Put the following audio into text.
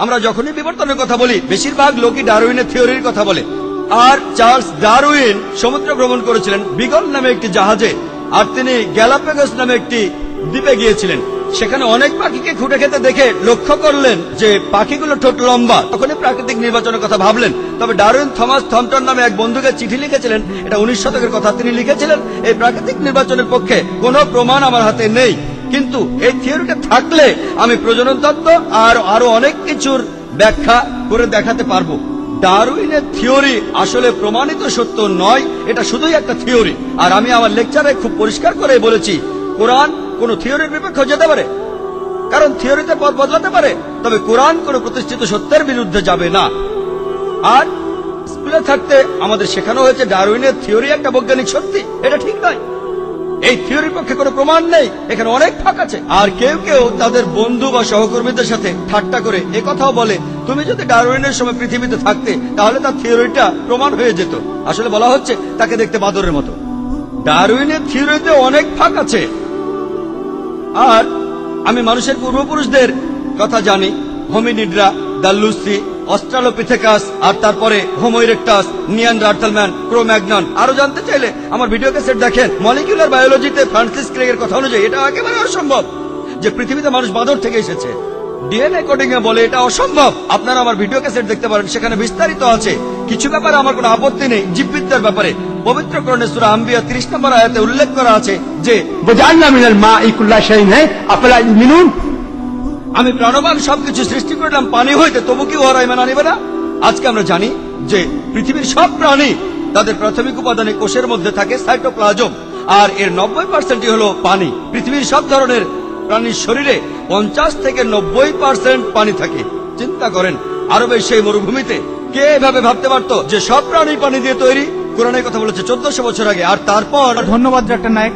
আমরা যখনই বিবর্তনের কথা বলি বেশিরভাগ লোকই ডারউইনের থিওরির কথা বলে। আর চার্লস ডারউইন সমুদ্র ভ্রমণ করেছিলেন বিগল নামে একটি জাহাজে, আর তিনি গ্যালাপাগোস নামে একটি দ্বীপে গিয়েছিলেন। সেখানে অনেক পাখিকে খুঁটে খেতে দেখে লক্ষ্য করলেন যে পাখিগুলো ঠোঁট লম্বা। তখনই প্রাকৃতিক নির্বাচনের কথা ভাবলেন। তবে ডারউইন থমাস থমটন নামে এক বন্ধুকে চিঠি লিখেছিলেন, এটা 19 শতকের কথা। তিনি লিখেছিলেন, এই প্রাকৃতিক নির্বাচনের পক্ষে কোনো প্রমাণ আমার হাতে নেই, কিন্তু এই থিওরিটা থাকলে আমি প্রজনন তত্ত্ব আর আরো অনেক কিছুর ব্যাখ্যা করে দেখাতে পারবো। ডারউইনের থিওরি আসলে প্রমাণিত সত্য নয়, এটা শুধুই একটা থিওরি। আর আমি আমার লেকচারে খুব পরিষ্কার করে বলেছি, কোরআন কোন থিওরির বিপক্ষে যেতে পারে, কারণ থিওরিতে পথ বদলাতে পারে, তবে কোরআন কোন প্রতিষ্ঠিত সত্যের বিরুদ্ধে যাবে না। আর স্কুলে থাকতে আমাদের শেখানো হয়েছে ডারউইনের থিওরি একটা বৈজ্ঞানিক সত্যি, এটা ঠিক নয়। এই থিওরির পক্ষে কোনো প্রমাণ নেই, এখানে অনেক ফাঁক আছে। আর কেউ কেউ তাদের বন্ধু বা সহকর্মীদের সাথে ঠাট্টা করে একথাও বলে, তুমি যদি ডারউইনের সময় পৃথিবীতে থাকতে তাহলে তার থিওরিটা প্রমাণ হয়ে যেত। আসলে বলা হচ্ছে তাকে দেখতে বাদরের মতো। ডারউইনের থিওরিতে অনেক ফাঁক আছে। আর আমি মানুষের পূর্বপুরুষদের কথা জানি, হোমিনিডরা, দাল্লুসি, অস্ট্রালোপিথেকাস, আর তারপরে হোমো ইরেক্টাস, নিয়ানডার্থালম্যান, ক্রোম্যাগনন। আরো জানতে চাইলে আমার ভিডিও ক্যাসেট দেখেন। মলিকিউলার বায়োলজিতে ফ্রান্সিস ক্রেগের কথা অনুযায়ী এটা একেবারে অসম্ভব যে পৃথিবীতে মানুষ বাঁদর থেকে এসেছে। ডিএনএ কোডিং এ বলে এটা অসম্ভব। আপনারা আমার ভিডিও ক্যাসেট দেখতে পারেন, সেখানে বিস্তারিত আছে। কিছু ব্যাপারে আমার কোনো আপত্তি নেই, জীববিদ্যার ব্যাপারে। পবিত্র কোরআনে সূরা আম্বিয়া 30 নম্বর আয়াতে উল্লেখ করা আছে যে আমি প্রাণবান সবকিছু সৃষ্টি করলাম পানি হইতে, তবু কি ওরা ইমান আনিবে না? আজকে আমরা জানি যে পৃথিবীর সব প্রাণী তাদের প্রাথমিক উপাদানে কোষের মধ্যে থাকে সাইটোপ্লাজম, আর এর 90% হলো পানি। পৃথিবীর সব ধরনের প্রাণীর শরীরে 50 থেকে 90% পানি থাকে। চিন্তা করেন, আরবের সেই মরুভূমিতে কে এভাবে ভাবতে পারতো যে সব প্রাণী পানি দিয়ে তৈরি? কোরআনের কথা বলেছে 1400 বছর আগে। আর তারপর ধন্যবাদ ডাক্তার নায়েক।